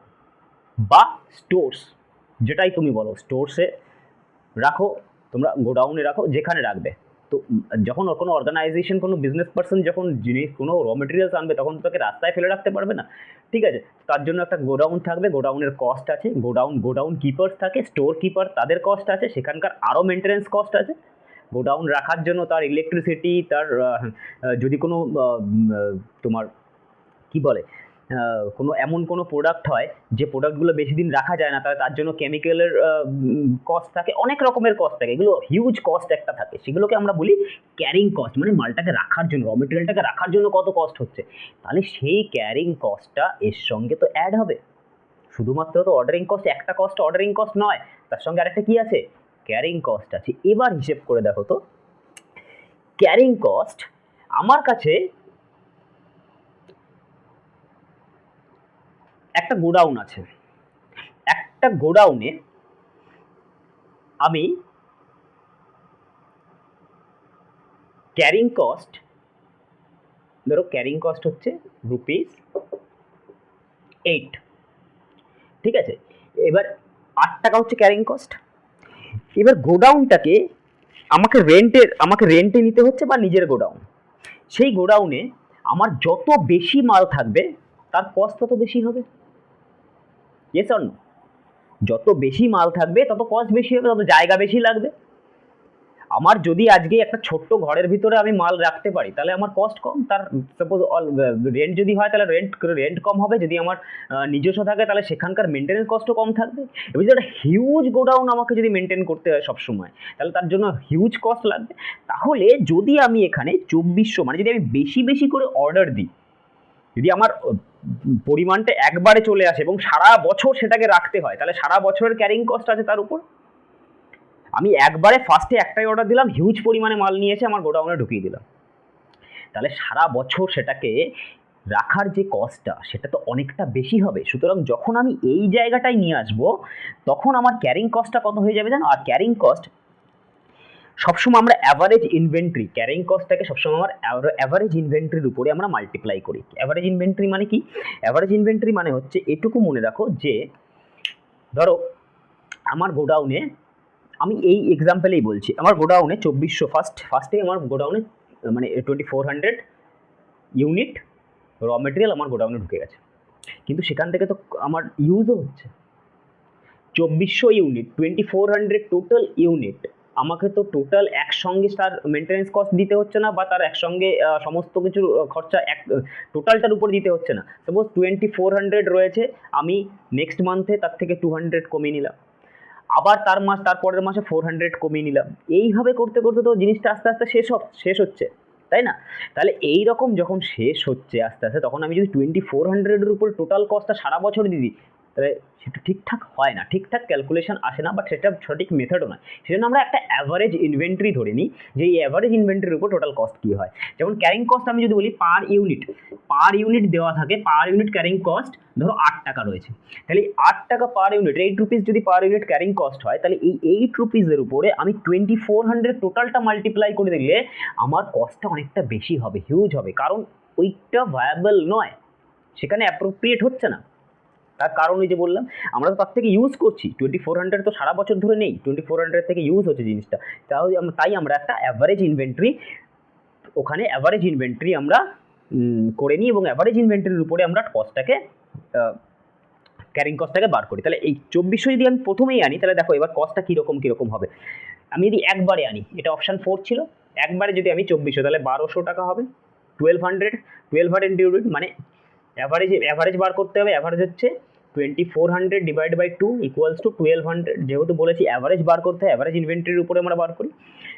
বা স্টোরস, যেটাই তুমি বলো, স্টোরসে রাখো, তোমরা গোডাউনে রাখো, যেখানে রাখবে। তো যখন কোনো অর্গানাইজেশন, কোনো বিজনেস পার্সন যখন কোনো র মেটেরিয়ালস আনবে, তখন তো তাকে রাস্তায় ফেলে রাখতে পারবে না, ঠিক আছে? তার জন্য একটা গোডাউন থাকবে, গোডাউনের কস্ট আছে, গোডাউন কিপার্স থাকে, স্টোর কিপার, তাদের কস্ট আছে, সেখানকার আরও মেনটেন্যান্স কস্ট আছে। গোডাউন রাখার জন্য তার ইলেকট্রিসিটি, তার যদি কোনো তোমার কি বলে, এমন কোনো প্রোডাক্ট হয় যে প্রোডাক্টগুলো বেশি দিন রাখা যায় না, তাহলে তার জন্য কেমিক্যালের কস্ট থাকে, অনেক রকমের কস্ট থাকে, এগুলো হিউজ কস্ট একটা থাকে, সেগুলোকে আমরা বলি ক্যারিং কস্ট। মানে মালটাকে রাখার জন্য, র মেটেরিয়ালটাকে রাখার জন্য কত কস্ট হচ্ছে, তাহলে সেই ক্যারিং কস্টটা এর সঙ্গে তো অ্যাড হবে। শুধুমাত্র তো অর্ডারিং কস্ট, একটা কস্ট অর্ডারিং কস্ট নয়, তার সঙ্গে আরেকটা কি আছে? ক্যারিং কস্ট আছে। এবার হিসেব করে দেখো তো, ক্যারিং কস্ট আমার কাছে একটা গোডাউন আছে, একটা গোডাউনে আমি ক্যারিং কস্ট, ধরো ক্যারিং কস্ট হচ্ছে ₹8, ঠিক আছে? এবার 8 টাকা হচ্ছে ক্যারিং কস্ট। এবার গোডাউনটাকে আমাকে রেন্টে নিতে হচ্ছে, বা নিজের গোডাউন। সেই গোডাউনে আমার যত বেশি মাল থাকবে তার কস্ট তত বেশি হবে। Yes or no? যত বেশি মাল থাকবে তত কস্ট বেশি হবে, তত জায়গা বেশি লাগবে। আমার যদি আজকে একটা ছোট্ট ঘরের ভিতরে আমি মাল রাখতে পারি, তাহলে আমার কস্ট কম। তার সাপোজ রেন্ট যদি হয়, তাহলে রেন্ট কম হবে। যদি আমার নিজস্ব থাকে, তাহলে সেখানকার মেনটেন্যান্স কস্টও কম থাকবে। এবার যদি একটা হিউজ গোডাউন আমাকে যদি মেনটেন করতে হয় সবসময়, তাহলে তার জন্য হিউজ কস্ট লাগবে। তাহলে যদি আমি এখানে 2400, মানে যদি আমি বেশি করে অর্ডার দিই, যদি আমার পরিমাণটা একবারে চলে আসে এবং সারা বছর সেটাকে রাখতে হয়, তাহলে সারা বছরের ক্যারিং কস্ট আছে তার উপর। আমি একবারে ফার্স্টে একটাই অর্ডার দিলাম, হিউজ পরিমাণে মাল নিয়ে এসে আমার গোডাউনে ঢুকিয়ে দিলাম, তাহলে সারা বছর সেটাকে রাখার যে কস্টটা, সেটা তো অনেকটা বেশি হবে। সুতরাং যখন আমি এই জায়গাটায় নিয়ে আসবো, তখন আমার ক্যারিং কস্টটা কত হয়ে যাবে জানো? আর ক্যারিং কস্ট সবসময় আমরা অ্যাভারেজ ইনভেন্টরি, ক্যারিং কস্টটাকে সবসময় আমার অ্যাভারেজ ইনভেন্টরির উপরে আমরা মাল্টিপ্লাই করি। অ্যাভারেজ ইনভেন্টরি মানে কি? অ্যাভারেজ ইনভেন্টরি মানে হচ্ছে এটুকু মনে রাখো যে ধরো আমার গোডাউনে, আমি এই এক্সাম্পলেই বলছি, আমার গোডাউনে 2400 ফার্স্টে আমার গোডাউনে মানে 2400 ইউনিট র মেটেরিয়াল আমার গোডাউনে ঢুকে গেছে, কিন্তু সেখান থেকে তো আমার ইউজও হচ্ছে 2400 ইউনিট, 2400 টোটাল ইউনিট। আমাকে তো টোটাল একসঙ্গে তার মেনটেন্যান্স কস্ট দিতে হচ্ছে না, বা তার একসঙ্গে সমস্ত কিছু খরচা এক টোটালটার উপর দিতে হচ্ছে না। সাপোজ 2400 রয়েছে, আমি নেক্সট মান্থে তার থেকে 200 কমিয়ে নিলাম, আবার তারপরের মাসে 400 কমিয়ে নিলাম। এইভাবে করতে করতে তো জিনিসটা আস্তে আস্তে শেষ হচ্ছে, তাই না? তাহলে এই রকম যখন শেষ হচ্ছে আস্তে আস্তে, তখন আমি যদি 2400-এর উপর টোটাল কস্টটা সারা বছর দিই, তাহলে সেটা ঠিকঠাক হয় না, ঠিকঠাক ক্যালকুলেশন আসে না, বাট সেটা সঠিক মেথডও নয়। সেজন্য আমরা একটা অ্যাভারেজ ইনভেন্টরি ধরে নিই, যে এই অ্যাভারেজ ইনভেন্টরির উপর টোটাল কস্ট কী হয়। যেমন ক্যারিং কস্ট আমি যদি বলি পার ইউনিট দেওয়া থাকে, পার ইউনিট ক্যারিং কস্ট ধরো 8 টাকা রয়েছে, তাহলে 8 টাকা পার ইউনিট, 8 রুপিস যদি পার ইউনিট ক্যারিং কস্ট হয়, তাহলে এই 8 রুপিসের উপরে আমি 2400 টোটালটা মাল্টিপ্লাই করে দিলে আমার কস্টটা অনেকটা বেশি হবে, হিউজ হবে, কারণ ওইটা ভায়াবল নয়, সেখানে অ্যাপ্রোপ্রিয়েট হচ্ছে না। তার কারণ ওই যে বললাম, আমরা তো তার থেকে ইউজ করছি, 2400 তো সারা বছর ধরে নেই, 2400 থেকে ইউজ হচ্ছে জিনিসটা। তাই আমরা একটা অ্যাভারেজ ইনভেন্টরি, ওখানে অ্যাভারেজ ইনভেন্টরি আমরা করে নিই, এবং অ্যাভারেজ ইনভেন্টরির উপরে আমরা কস্টটাকে ক্যারিং কস্টটাকে বার করি। তাহলে এই 2400 যদি আমি প্রথমেই আনি, তাহলে দেখো এবার কস্টটা কীরকম হবে। আমি যদি একবারে আনি, এটা অপশান 4 ছিল, একবারে যদি আমি 2400, তাহলে 1200 টাকা হবে। 1200 ইনক্লুডেড, মানে অ্যাভারেজ বার করতে হবে। অ্যাভারেজ হচ্ছে 2400 ডিভাইড বাই 2 ইকুয়ালস টু 1200। যেহেতু বলেছি অ্যাভারেজ বার করতে হয়, অ্যাভারেজ ইনভেন্টরির উপরে আমরা বার করি,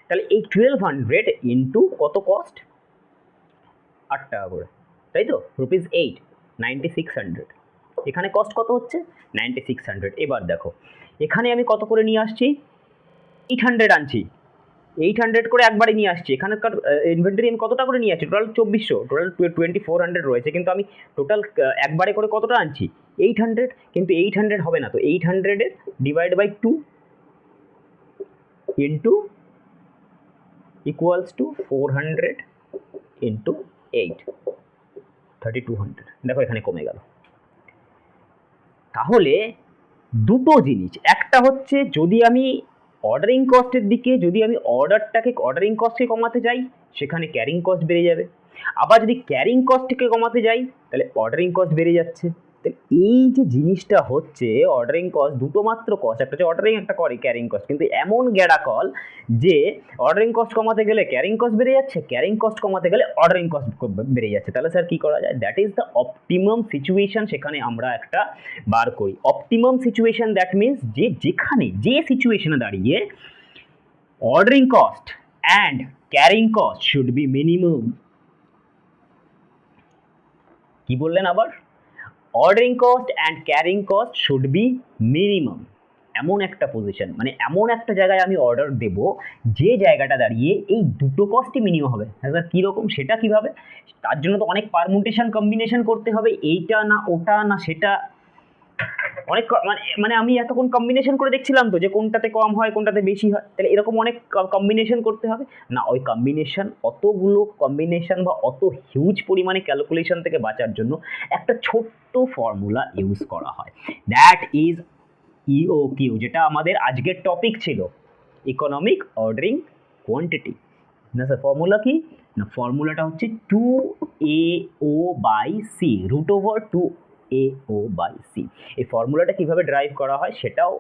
তাহলে এই 1200 ইন্টু কত কস্ট, 8 টাকা করে, তাই তো, রুপিস 8, 9600। এখানে কস্ট কত হচ্ছে? 9600। এবার দেখো এখানে আমি কত করে নিয়ে আসছি, 800 আনছি, 800 করে একবারে নিয়ে আসছি। এখানকার ইনভেন্টরি আমি কতটা করে নিয়ে আসছি, টোটাল 2400, টোটাল 2400 রয়েছে, কিন্তু আমি টোটাল একবারে করে কতটা আনছি, 800। কিন্তু 800 হবে না, তো 800 divide by 2 into equals to 400 into 8, 3200। দেখো এখানে কমে গেল। তাহলে দুটো জিনিস, একটা হচ্ছে যদি আমি অর্ডারিং কস্টের দিকে, যদি আমি অর্ডারিং কস্টকে কমাতে যাই, সেখানে ক্যারিং কস্ট বেড়ে যাবে। আবার যদি ক্যারিং কস্টকে কমাতে যাই, তাহলে অর্ডারিং কস্ট বেড়ে যাচ্ছে। তাহলে এই যে জিনিসটা হচ্ছে, অর্ডারিং কস্ট, দুটো মাত্র কস্ট, একটা হচ্ছে অর্ডারিং, একটা ক্যারিং কস্ট, কিন্তু এমন গ্যাড়াকল যে অর্ডারিং কস্ট কমাতে গেলে ক্যারিং কস্ট বেড়ে যাচ্ছে, ক্যারিং কস্ট কমাতে গেলে অর্ডারিং কস্ট বেড়ে যাচ্ছে। তাহলে স্যার কী করা যায়? That is the optimum situation, সেখানে আমরা একটা বার করি। অপটিমাম সিচুয়েশন দ্যাট মিনস যে সিচুয়েশনে দাঁড়িয়ে ordering cost and carrying cost should be minimum. কি বললেন আবার? Ordering cost and carrying cost should be minimum. এমন একটা পজিশন, মানে এমন একটা জায়গায় আমি অর্ডার দেব, যে জায়গাটা দাঁড়িয়ে এই দুটো কস্টই মিনিমাম হবে। হ্যাঁ স্যার, কীরকম, সেটা কীভাবে? তার জন্য তো অনেক পারমুটেশন কম্বিনেশন করতে হবে, এইটা না ওটা না সেটা, অনেক মানে আমি এতক্ষণ কম্বিনেশন করে দেখছিলাম তো, যে কোনটাতে কম হয় কোনটাতে বেশি হয়, তাহলে এরকম অনেক কম্বিনেশন করতে হবে না। ওই কম্বিনেশন, অতগুলো কম্বিনেশন বা অত হিউজ পরিমাণে ক্যালকুলেশন থেকে বাঁচার জন্য একটা ছোট্ট ফর্মুলা ইউজ করা হয়, দ্যাট ইজ ইওকিউ, যেটা আমাদের আজকের টপিক ছিল, ইকোনমিক অর্ডারিং কোয়ান্টিটি। না স্যার, ফর্মুলা কি? না, ফর্মুলাটা হচ্ছে 2AO/C, √2AO/C। এই ফর্মুলাটা কীভাবে ড্রাইভ করা হয় সেটাও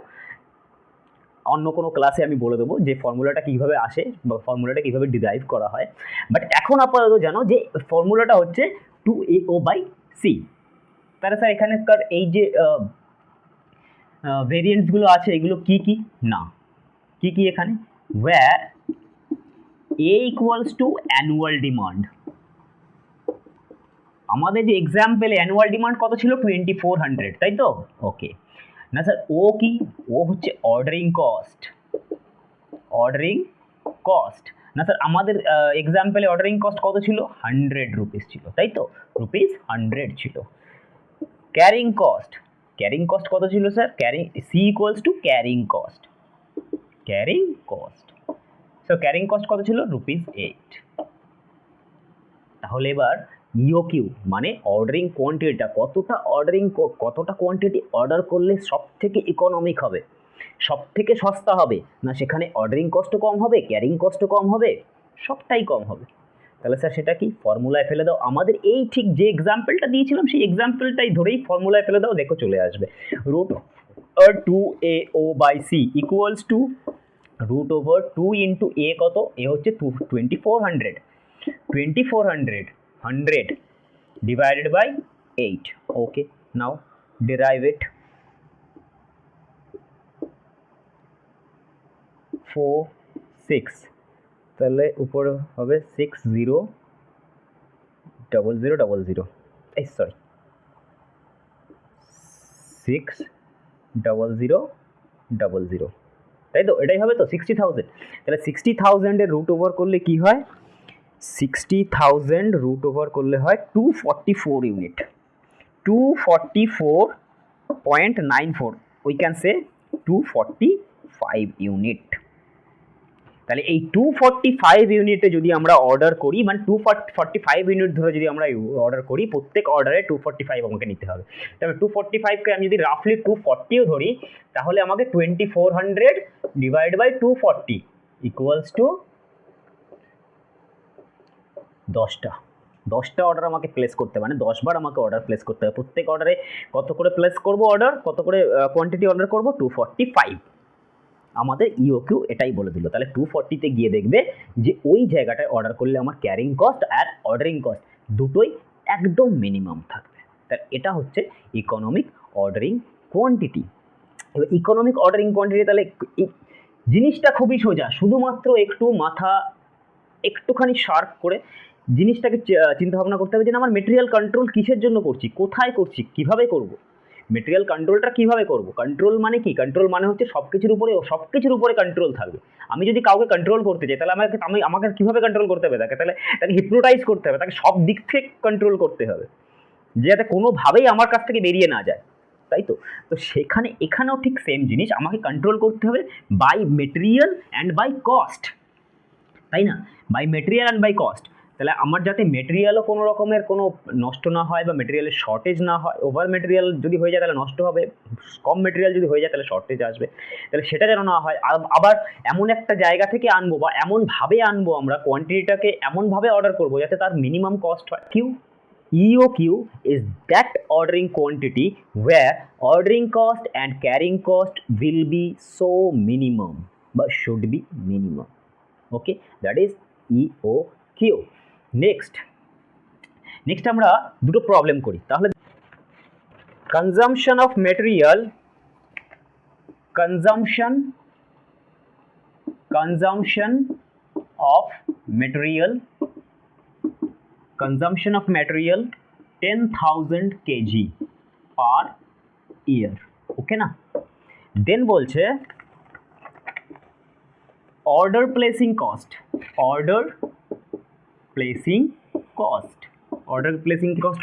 অন্য কোনো ক্লাসে আমি বলে দেবো, যে ফর্মুলাটা কীভাবে আসে বা ফর্মুলাটা কীভাবে ডিরাইভ করা হয়। বাট এখন আপাতত জানো যে ফর্মুলাটা হচ্ছে 2AO/C। তাহলে স্যার এখানকার এই যে ভেরিয়েন্টসগুলো আছে, এগুলো কি কি? না, কি এখানে, where A equals to annual demand। আমাদের যে এক্সাম্পলে অ্যানুয়াল ডিমান্ড কত ছিল? 2400, তাই তো? ওকে। না স্যার, ও কি? ও হচ্ছে অর্ডারিং কস্ট। না স্যার, আমাদের এক্সাম্পলে অর্ডারিং কস্ট কত ছিল? 100 রুপিস ছিল, তাই তো? রুপিস 100 ছিল। ক্যারিং কস্ট কত ছিল sir? C equals to carrying cost. So carrying cost কত ছিল ₹8। তাহলে এবার ইওকিউ মানে অর্ডারিং কোয়ান্টিটিটা কতটা কোয়ান্টিটি অর্ডার করলে সব থেকে ইকোনমিক হবে, সব থেকে সস্তা হবে, না সেখানে অর্ডারিং কস্টও কম হবে, ক্যারিং কস্টও কম হবে, সবটাই কম হবে। তাহলে স্যার সেটা কি, ফর্মুলায় ফেলে দাও। আমাদের এই ঠিক যে এক্সাম্পলটা দিয়েছিলাম সেই এক্সাম্পলটাই ধরেই ফর্মুলায় ফেলে দাও, দেখো চলে আসবে। √2AO/C ইকুয়ালস টু √2 ইন্টু এ কত, এ হচ্ছে 2400, 100 divided by 8. Okay, now derive it. 4 6 তাহলে উপরে হবে 600000, এই সরি 600000, তাই তো, এটাই হবে তো 60,000। তাহলে 60,000 এর রুট ওভার করলে কি হয়, 60,000 রুট ওভার করলে হয় 244 unit, 244.94, we can say 245 unit. তাহলে এই 245 ইউনিটে যদি আমরা অর্ডার করি, মানে 245 ইউনিট ধরে যদি আমরা অর্ডার করি, প্রত্যেক অর্ডারে 245 আমাকে নিতে হবে। তাহলে 245কে আমি যদি রাফলি 240ও ধরি, তাহলে আমাকে 2400 ডিভাইড বাই 240 ইকুয়ালস টু 10টা অর্ডার আমাকে প্লেস করতে, মানে 10 বার আমাকে অর্ডার প্লেস করতে হবে। প্রত্যেক অর্ডারে কত করে প্লেস করব অর্ডার, কত করে কোয়ান্টিটি অর্ডার করব, 245। আমাদের ইওকিউ এটাই বলে দিল। তাহলে 240তে গিয়ে দেখবে যে ওই জায়গাটায় অর্ডার করলে আমার ক্যারিং কস্ট আর অর্ডারিং কস্ট দুটোই একদম মিনিমাম থাকবে। তাহলে এটা হচ্ছে ইকোনমিক অর্ডারিং কোয়ান্টিটি। এবার ইকোনমিক অর্ডারিং কোয়ান্টিটি, তাহলে জিনিসটা খুবই সোজা, শুধুমাত্র একটু মাথা একটুখানি শার্প করে জিনিসটাকে চিন্তা ভাবনা করতে হবে যে আমার মেটেরিয়াল কন্ট্রোল কিসের জন্য করছি, কোথায় করছি, কিভাবে করব, মেটেরিয়াল কন্ট্রোলটা কিভাবে করব। কন্ট্রোল মানে কি, কন্ট্রোল মানে হচ্ছে সব কিছুর উপরে কন্ট্রোল থাকবে। আমি যদি কাউকে কন্ট্রোল করতে চাই, তাহলে আমাকে কিভাবে কন্ট্রোল করতে হবে, তাকে হিপনোটাইজ করতে হবে, তাকে সব দিক থেকে কন্ট্রোল করতে হবে, যাতে কোনোভাবেই আমার কাছ থেকে বেরিয়ে না যায়, তাই তো। তো এখানেও ঠিক সেম জিনিস, আমাকে কন্ট্রোল করতে হবে by material and by cost, তাই না, by material and by cost. তাহলে আমার যাতে মেটেরিয়ালও কোনো রকমের কোনো নষ্ট না হয় বা মেটেরিয়ালের শর্টেজ না হয়, ওভার মেটেরিয়াল যদি হয়ে যায় তাহলে নষ্ট হবে, কম মেটেরিয়াল যদি হয়ে যায় তাহলে শর্টেজ আসবে, তাহলে সেটা যেন না হয়। আবার এমন একটা জায়গা থেকে আনবো বা এমনভাবে আনবো, আমরা কোয়ান্টিটিটাকে এমনভাবে অর্ডার করবো যাতে তার মিনিমাম কস্ট হয়। EOQ is that ordering quantity where ordering cost and carrying cost will be so minimum but should be minimum. Okay, that is EOQ. Next আমরা দুটো প্রবলেম করি। তাহলে consumption of material consumption of material 10,000 kg per year, ওকে না। দেন বলছে order placing cost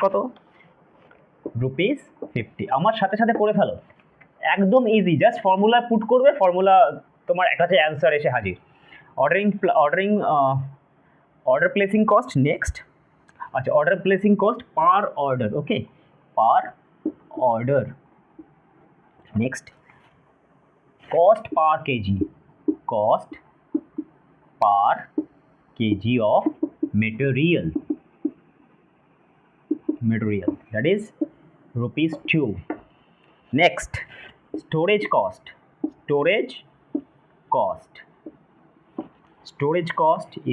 কত, ₹50। আমার সাথে সাথে করে ফেলো, একদম ইজি, জাস্ট ফর্মুলা পুট করবে, ফর্মুলা তোমার কাছে অ্যান্সার এসে হাজির। order placing cost next, আচ্ছা order placing cost per order, okay, per order. next cost per kg of material, that is ₹2. next storage cost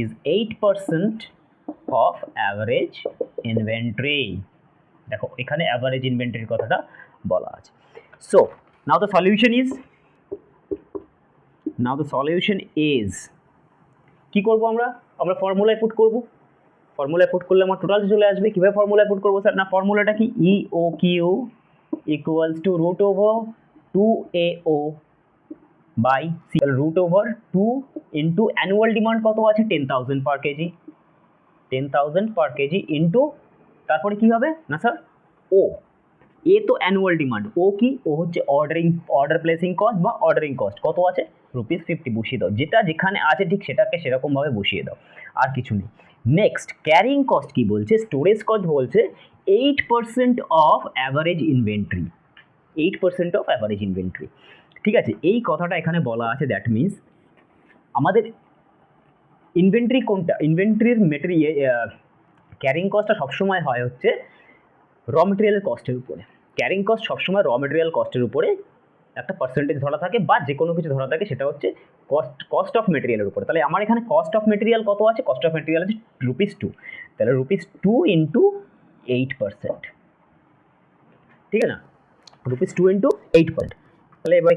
is 8% of average inventory। দেখো এখানে average inventory কথাটা বলা আছে। so now the solution is কি করব, আমরা ফর্মুলায় পুট করব, ফর্মুলায় পুট করলে আমার টোটাল চলে আসবে। কিভাবে ফর্মুলায় পুট করব স্যার, না ফর্মুলাটা কি, EOQ equals to √2AO/C, √2 into annual demand কত আছে 10,000 per kg, 10,000 per kg into তারপরে কি হবে না স্যার, এ তো অ্যানুয়াল ডিমান্ড, ও কি, ও হচ্ছে অর্ডার প্লেসিং কস্ট বা অর্ডারিং কস্ট, কত আছে ₹50 বসিয়ে দাও, যেটা যেখানে আছে ঠিক সেটাকে সেরকমভাবে বসিয়ে দাও, আর কিছু নেই। নেক্সট ক্যারিং কস্ট কি বলছে, স্টোরেজ কস্ট বলছে 8% of average inventory, 8% of average inventory. ঠিক আছে, এই কথাটা এখানে বলা আছে, দ্যাট মিনস আমাদের ইনভেন্টরি কোনটা, ইনভেন্টরির ক্যারিং কস্টটা সবসময় হয় হচ্ছে র মেটেরিয়ালের কস্টের উপরে। ক্যারিং কস্ট সবসময় র মেটেরিয়াল কস্টের উপরে একটা পার্সেন্টেজ ধরা থাকে বা যে কোনো কিছু ধরা থাকে, সেটা হচ্ছে কস্ট অফ মেটেরিয়ালের উপরে। তাহলে আমার এখানে কস্ট অফ মেটেরিয়াল কত আছে, কস্ট অফ মেটেরিয়াল আছে ₹2, তাহলে ₹2 ইন্টু 8%, ঠিক আছে না, ₹2 ইন্টু 8%। তাহলে এবার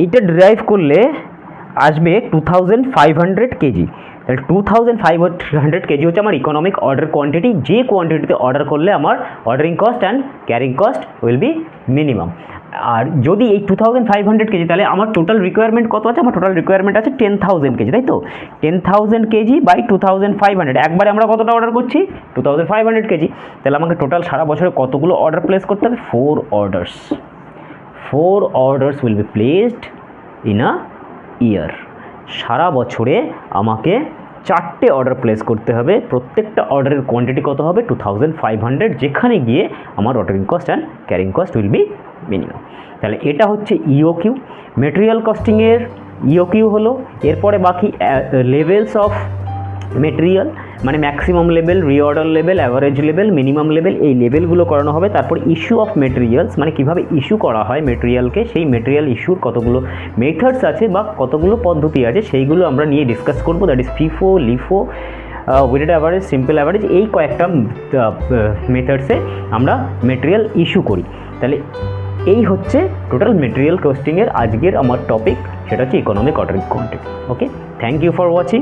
এটা ডিরাইভ করলে আসবে 2500 কেজি। তাহলে 2500 কেজি হচ্ছে আমার ইকোনমিক অর্ডার কোয়ান্টিটি, যে কোয়ান্টিটিতে অর্ডার করলে আমার ordering cost and carrying cost will be minimum. আর যদি এই 2500 কেজি, তাহলে আমার টোটাল রিকোয়ারমেন্ট কত আছে, আমার টোটাল রিকোয়ারমেন্ট আছে 10,000 কেজি, তাই তো, 10,000 কেজি বাই 2500, একবারে আমরা কতটা অর্ডার করছি, 2500 কেজি। তাহলে আমাকে টোটাল সারা বছরে কতগুলো অর্ডার প্লেস করতে হবে, 4 orders. 4 orders will be placed in a year। সারা বছরে আমাকে 4টে অর্ডার প্লেস করতে হবে, প্রত্যেকটা অর্ডারের কোয়ান্টিটি কত হবে 2500, যেখানে গিয়ে আমার ordering cost and carrying cost will be minimum. তাহলে এটা হচ্ছে ইওকিউ, মেটেরিয়াল কস্টিংয়ের ইওকিউ হলো। এরপরে বাকি লেভেলস অফ মেটেরিয়াল, মানে maximum level, reorder level, average level, minimum level, এই লেভেলগুলো করানো হবে। তারপর ইস্যু অফ মেটেরিয়ালস, মানে কীভাবে ইস্যু করা হয় মেটেরিয়ালকে, সেই মেটেরিয়াল ইস্যুর কতগুলো মেথডস আছে বা কতগুলো পদ্ধতি আছে, সেইগুলো আমরা নিয়ে ডিসকাস করবো। That is FIFO, LIFO, weighted average, simple average, এই কয়েকটা মেথডসে আমরা মেটেরিয়াল ইস্যু করি। তাহলে এই হচ্ছে টোটাল মেটেরিয়াল কস্টিংয়ের আজকের আমার টপিক, সেটা হচ্ছে economic ordering quantity. Okay, thank you for watching.